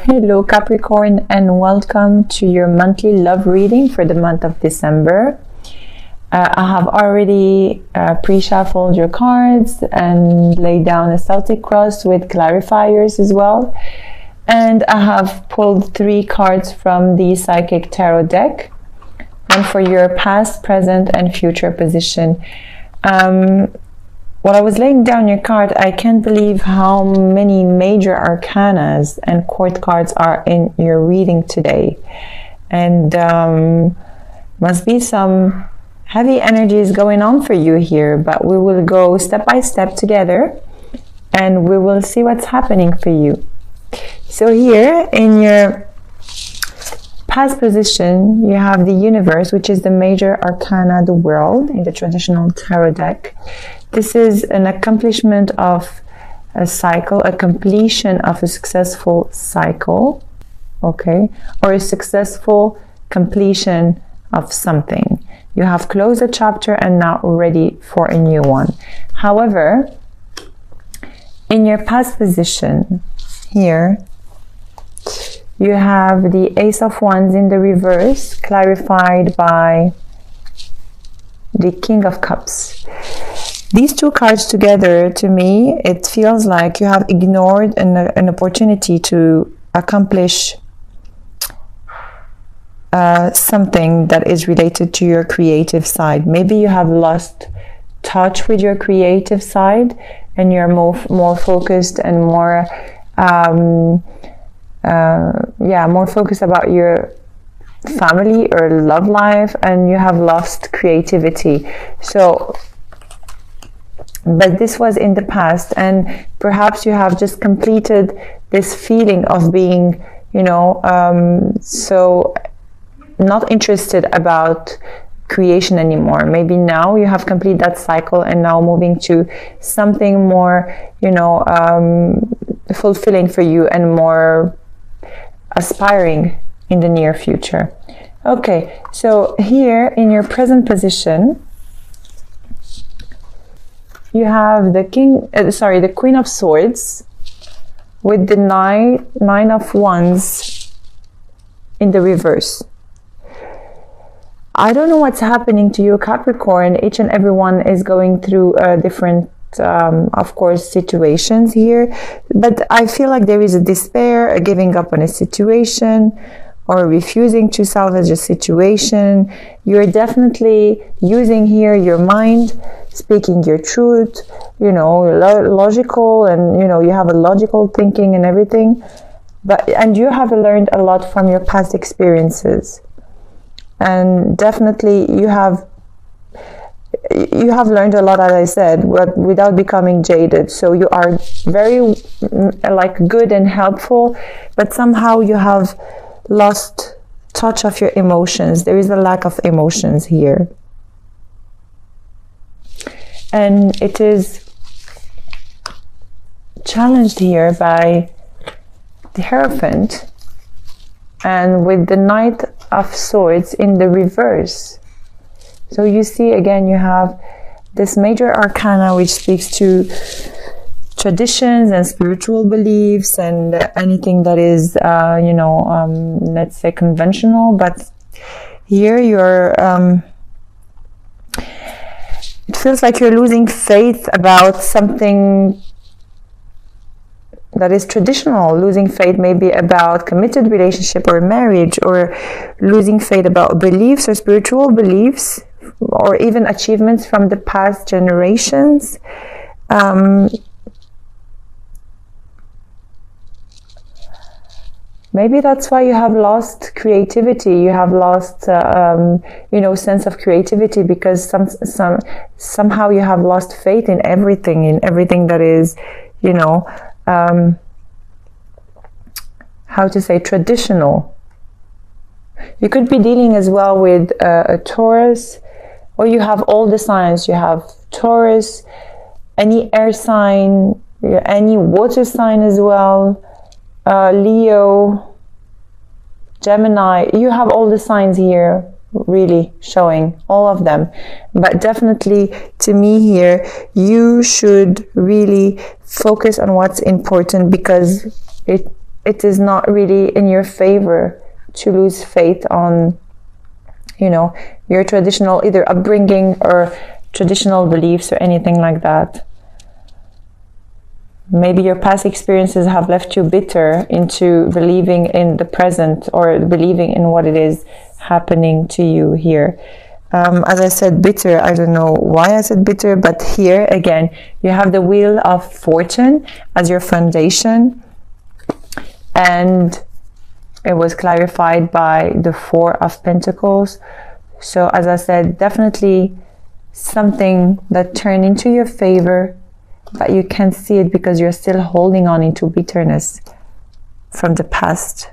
Hello Capricorn, and welcome to your monthly love reading for the month of December. I have already pre-shuffled your cards and laid down a Celtic cross with clarifiers as well. And I have pulled 3 cards from the Psychic Tarot deck, one for your past, present, and future position. While I was laying down your card, I can't believe how many major arcanas and court cards are in your reading today. And must be some heavy energies going on for you here, but we will go step by step together and we will see what's happening for you. So here in your past position, you have the universe, which is the major arcana, the world, in the traditional tarot deck. This is an accomplishment of a cycle, a completion of a successful cycle, okay, or a successful completion of something. You have closed a chapter and now ready for a new one. However, in your past position here, you have the Ace of Wands in the reverse, clarified by the King of Cups. These 2 cards together, to me, it feels like you have ignored an opportunity to accomplish something that is related to your creative side. Maybe you have lost touch with your creative side and you're more focused and more more focused about your family or love life, and you have lost creativity. So but this was in the past, and perhaps you have just completed this feeling of being, so not interested about creation anymore. Maybe now you have completed that cycle and now moving to something more, fulfilling for you and more aspiring in the near future. Okay, so here in your present position, you have the the Queen of Swords with the Nine of Wands in the reverse. I don't know what's happening to you, Capricorn. Each and everyone is going through different, of course, situations here. But I feel like there is a despair, a giving up on a situation, or refusing to salvage a situation. You're definitely using here your mind, speaking your truth, logical, and you have a logical thinking and everything. And you have learned a lot from your past experiences. And definitely you have learned a lot, as I said, but without becoming jaded. So you are very good and helpful, but somehow you have lost touch of your emotions. There is a lack of emotions here. And it is challenged here by the Hierophant and with the Knight of Swords in the reverse. So you see, again, you have this major arcana which speaks to traditions and spiritual beliefs and anything that is, let's say conventional. But here you're, it feels like you're losing faith about something that is traditional, losing faith maybe about committed relationship or marriage, or losing faith about beliefs or spiritual beliefs, or even achievements from the past generations. Maybe that's why you have lost creativity. You have lost, sense of creativity, because somehow you have lost faith in everything that is, how to say, traditional. You could be dealing as well with a Taurus, or you have all the signs. You have Taurus, any air sign, any water sign as well, Leo, Gemini. You have all the signs here, really showing all of them. But definitely, to me here, you should really focus on what's important, because it is not really in your favor to lose faith on, you know, your traditional either upbringing or traditional beliefs or anything like that. Maybe your past experiences have left you bitter into believing in the present or believing in what it is happening to you here. As I said, bitter, I don't know why I said bitter, but here again, you have the Wheel of Fortune as your foundation, and it was clarified by the Four of Pentacles. So as I said, definitely something that turned into your favor, but you can't see it because you're still holding on into bitterness from the past.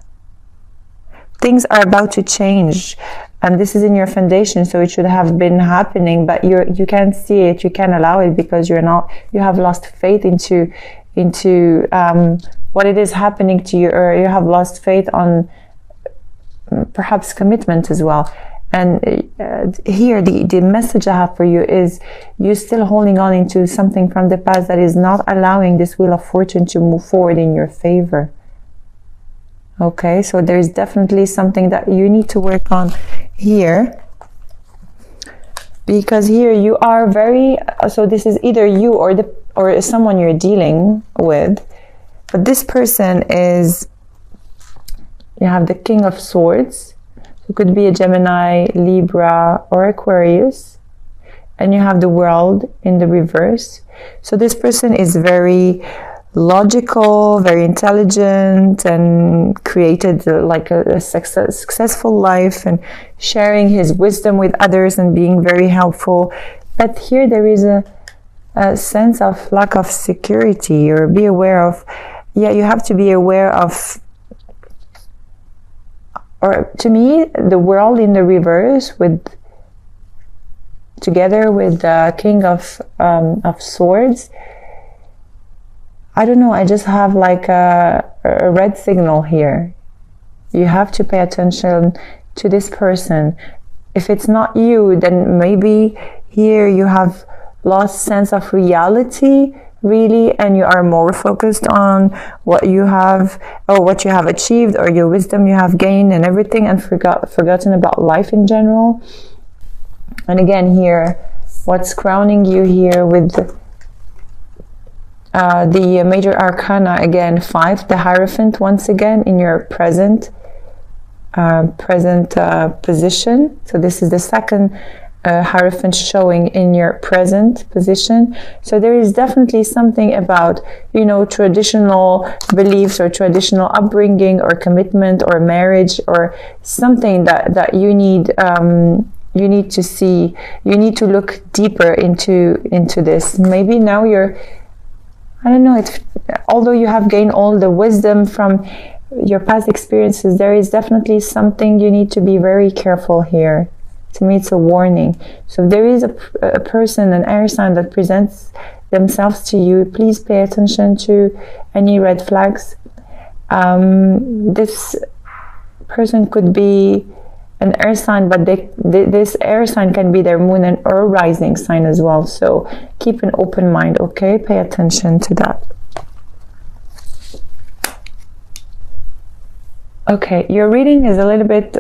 Things are about to change, and this is in your foundation, so it should have been happening, but you can't see it, you can't allow it because you have lost faith into what it is happening to you, or you have lost faith on perhaps commitment as well. And here the message I have for you is you're still holding on into something from the past that is not allowing this Wheel of Fortune to move forward in your favor. Okay, so there's definitely something that you need to work on here, because here you are very, so this is either you or someone you're dealing with, but this person is, you have the King of Swords. It could be a Gemini, Libra, or Aquarius. And you have the World in the reverse. So this person is very logical, very intelligent, and created like a successful life and sharing his wisdom with others and being very helpful. But here there is a sense of lack of security, or be aware of, you have to be aware of, or to me, the World in the reverse together with the King of Swords. I don't know, I just have like a red signal here. You have to pay attention to this person. If it's not you, then maybe here you have lost sense of reality, really, and you are more focused on what you have, or what you have achieved, or your wisdom you have gained and everything, and forgotten about life in general. And again here, what's crowning you here with the major arcana, again 5, the Hierophant, once again in your present position. So this is the second Hierophant showing in your present position. So there is definitely something about, you know, traditional beliefs or traditional upbringing or commitment or marriage, or something that you need to see, you need to look deeper into this. Maybe now you're, I don't know, although you have gained all the wisdom from your past experiences, there is definitely something you need to be very careful here. To me, it's a warning. So if there is a person, an air sign that presents themselves to you, please pay attention to any red flags. This person could be an air sign, but this air sign can be their moon and or rising sign as well. So keep an open mind, okay? Pay attention to that. Okay, your reading is a little bit,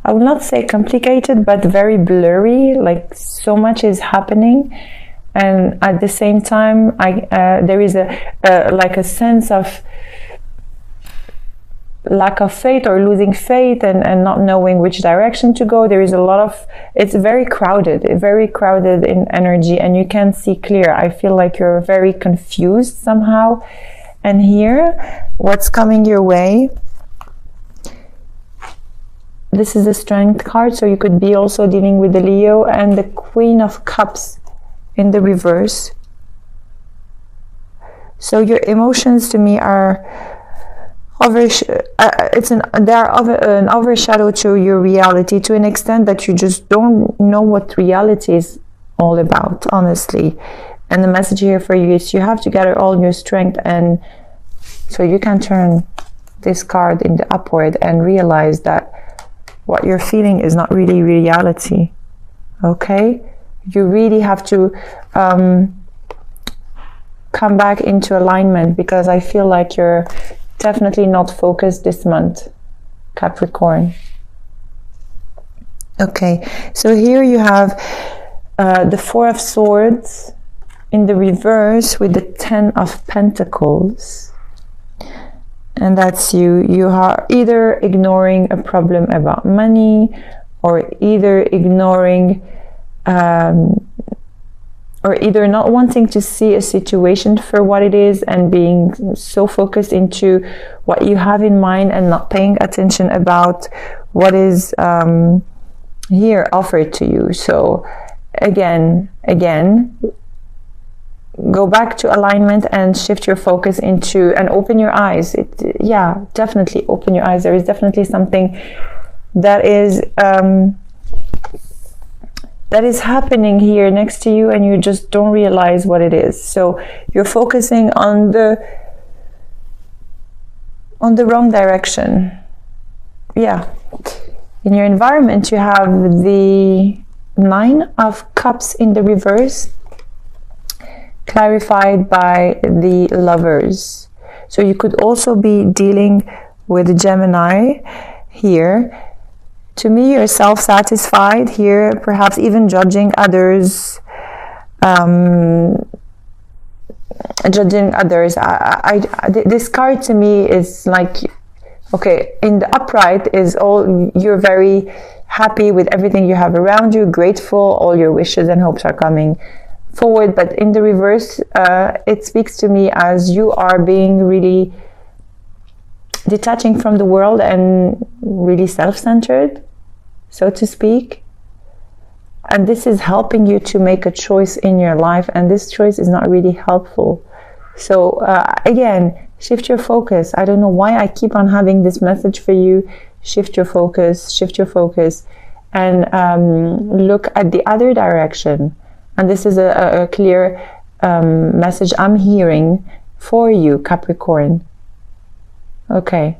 I will not say complicated, but very blurry, like so much is happening. And at the same time, there is like a sense of lack of faith or losing faith and not knowing which direction to go. There is a lot of, it's very crowded in energy, and you can't see clear. I feel like you're very confused somehow. And here, what's coming your way? This is the Strength card, so you could be also dealing with the Leo, and the Queen of Cups in the reverse. So your emotions to me are they are an overshadow to your reality, to an extent that you just don't know what reality is all about, honestly. And the message here for you is you have to gather all your strength, and so you can turn this card in the upward and realize that what you're feeling is not really reality. Okay, you really have to come back into alignment, because I feel like you're definitely not focused this month, Capricorn. Okay, so here you have the Four of Swords in the reverse with the Ten of Pentacles. And that's you are either ignoring a problem about money, or either ignoring or either not wanting to see a situation for what it is and being so focused into what you have in mind and not paying attention about what is here offered to you. So again, go back to alignment and shift your focus into, and open your eyes. Yeah, definitely open your eyes. There is definitely something that is happening here next to you, and you just don't realize what it is. So you're focusing on the wrong direction. Yeah. In your environment, you have the Nine of Cups in the reverse, clarified by the Lovers. So you could also be dealing with Gemini here. To me, you're self-satisfied here, perhaps even judging others. This card to me is like, okay, in the upright is all, you're very happy with everything you have around you, grateful, all your wishes and hopes are coming forward. But in the reverse, it speaks to me as you are being really detaching from the world and really self-centered, so to speak. And this is helping you to make a choice in your life, and this choice is not really helpful. So again, shift your focus. I don't know why I keep on having this message for you. Shift your focus, and look at the other direction. And this is a clear message I'm hearing for you, Capricorn. Okay.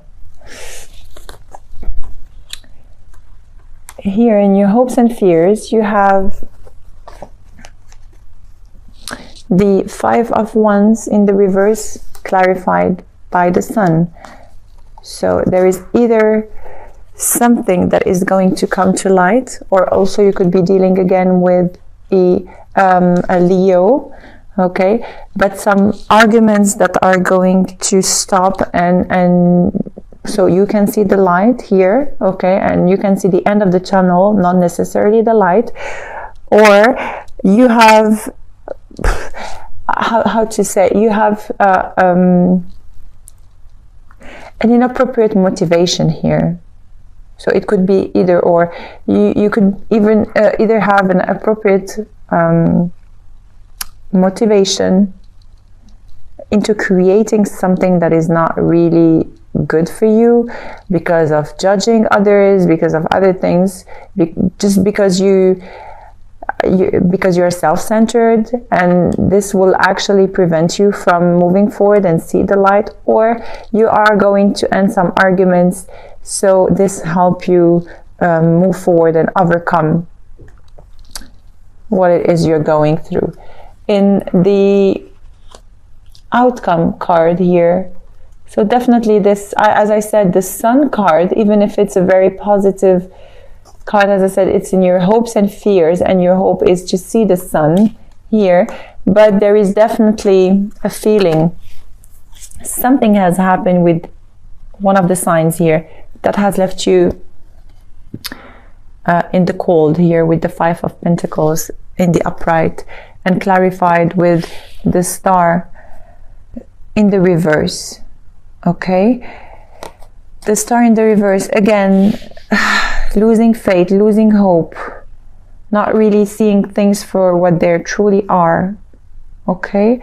Here in your hopes and fears, you have the Five of Wands in the reverse, clarified by the Sun. So there is either something that is going to come to light, or also you could be dealing again with a Leo, okay, but some arguments that are going to stop, and so you can see the light here, okay, and you can see the end of the tunnel, not necessarily the light. Or you have how to say, you have an inappropriate motivation here. So it could be either or. You could even either have an appropriate motivation into creating something that is not really good for you, because of judging others, because of other things, just because you're self-centered, and this will actually prevent you from moving forward and see the light. Or you are going to end some arguments, so this help you move forward and overcome what it is you're going through. In the outcome card here, so definitely this, as I said, the Sun card, even if it's a very positive card, as I said, it's in your hopes and fears, and your hope is to see the Sun here. But there is definitely a feeling something has happened with one of the signs here that has left you in the cold here, with the Five of Pentacles in the upright, and clarified with the Star in the reverse. Okay, the Star in the reverse, again, losing faith, losing hope, not really seeing things for what they truly are. Okay,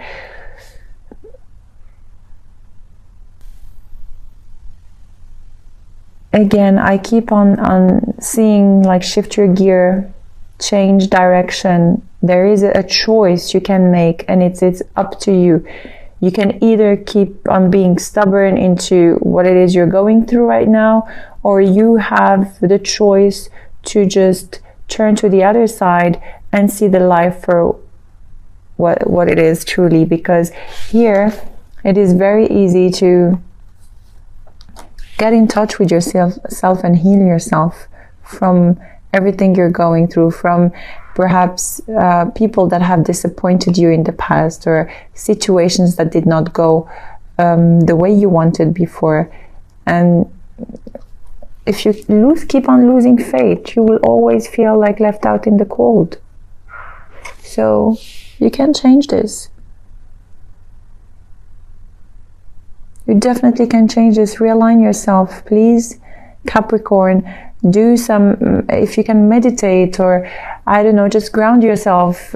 again, I keep on seeing, like, shift your gear, change direction. There is a choice you can make, and it's up to you. You can either keep on being stubborn into what it is you're going through right now, or you have the choice to just turn to the other side and see the life for what it is truly, because here it is very easy to get in touch with yourself and heal yourself from everything you're going through, from perhaps people that have disappointed you in the past, or situations that did not go the way you wanted before. And if you keep on losing faith, you will always feel like left out in the cold. So you can change this. You definitely can change this. Realign yourself, please, Capricorn. Do some, if you can meditate, or I don't know, just ground yourself.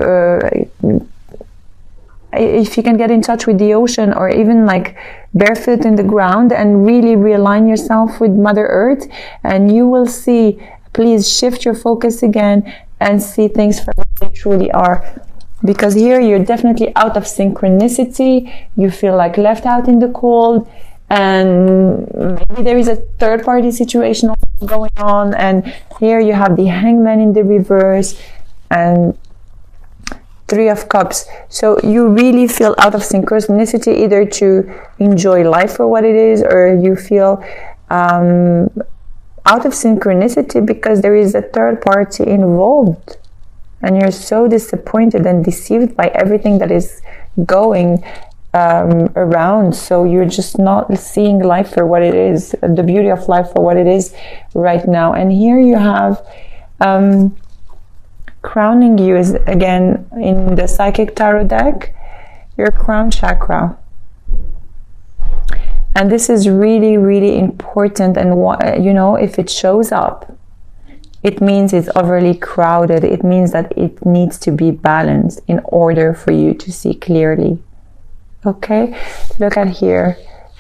If you can get in touch with the ocean, or even like barefoot in the ground, and really realign yourself with Mother Earth, and you will see, please shift your focus again and see things for what they truly are. Because here you're definitely out of synchronicity. You feel like left out in the cold, and maybe there is a third party situation going on, and here you have the Hangman in the reverse and Three of Cups. So you really feel out of synchronicity, either to enjoy life for what it is, or you feel out of synchronicity because there is a third party involved, and you're so disappointed and deceived by everything that is going around. So you're just not seeing life for what it is, the beauty of life for what it is right now. And here you have crowning you is, again, in the Psychic Tarot deck, your crown chakra. And this is really, really important. And you know, if it shows up, it means it's overly crowded. It means that it needs to be balanced in order for you to see clearly. Okay, look at here,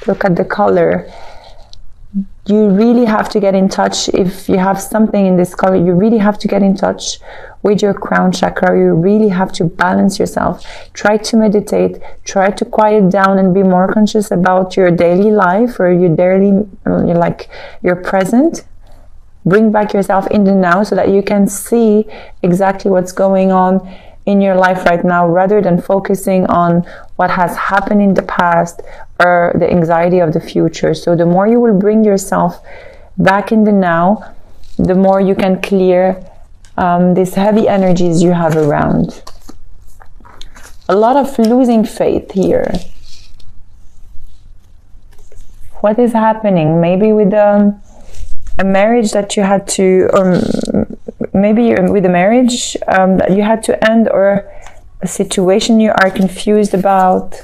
look at the color. You really have to get in touch. If you have something in this color, you really have to get in touch with your crown chakra. You really have to balance yourself. Try to meditate, try to quiet down and be more conscious about your daily life, or your daily, like your present. Bring back yourself in the now so that you can see exactly what's going on in your life right now, rather than focusing on what has happened in the past or the anxiety of the future. So the more you will bring yourself back in the now, the more you can clear these heavy energies you have around. A lot of losing faith here. What is happening? Maybe with a marriage that you had to, or maybe with a marriage that you had to end, or a situation you are confused about.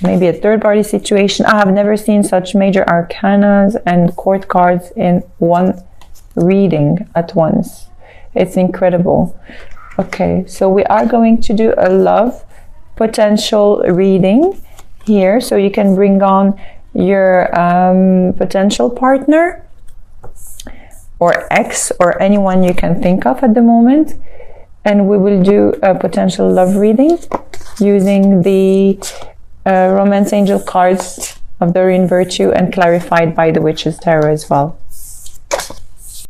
Maybe a third party situation. I have never seen such major arcanas and court cards in one reading at once. It's incredible. Okay, so we are going to do a love potential reading here, so you can bring on your potential partner or ex, or anyone you can think of at the moment, and we will do a potential love reading using the Romance Angel cards of Doreen Virtue, and clarified by the Witch's Tarot as well.